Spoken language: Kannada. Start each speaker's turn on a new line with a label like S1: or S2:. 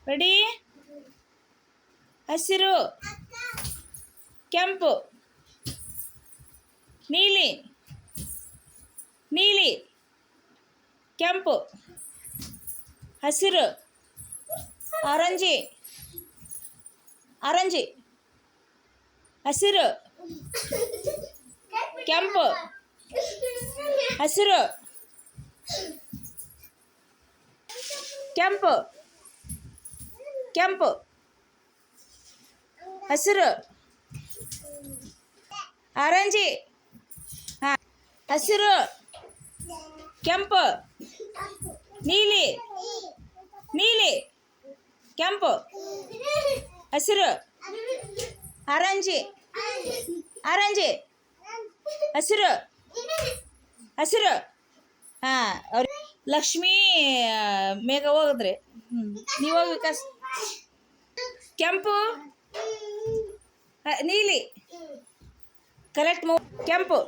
S1: ರೆಡಿ. ಹಸಿರು, ಕೆಂಪು, ನೀಲಿ, ನೀಲಿ, ಕೆಂಪು, ಹಸಿರು, ಆರೆಂಜಿ, ಆರೆಂಜಿ, ಹಸಿರು, ಕೆಂಪು, ಹಸಿರು, ಕೆಂಪು, ಕೆಂಪು, ಹಸಿರು, ಆರೆಂಜಿ, ಹಾಂ, ಹಸಿರು, ಕೆಂಪು, ನೀಲಿ, ನೀಲಿ, ಕೆಂಪು, ಹಸಿರು, ಆರೆಂಜಿ, ಆರೆಂಜಿ, ಹಸಿರು, ಹಸಿರು. ಹಾಂ, ಅವ್ರು ಲಕ್ಷ್ಮೀ ಮೇಘ ಹೋಗಿದ್ರಿ. ನೀವು ಹೋಗಿ ವಿಕಾಸ್. ಕೆಂಪು, ನೀಲಿ, ಕರೆಕ್ಟ್. ಕೆಂಪು,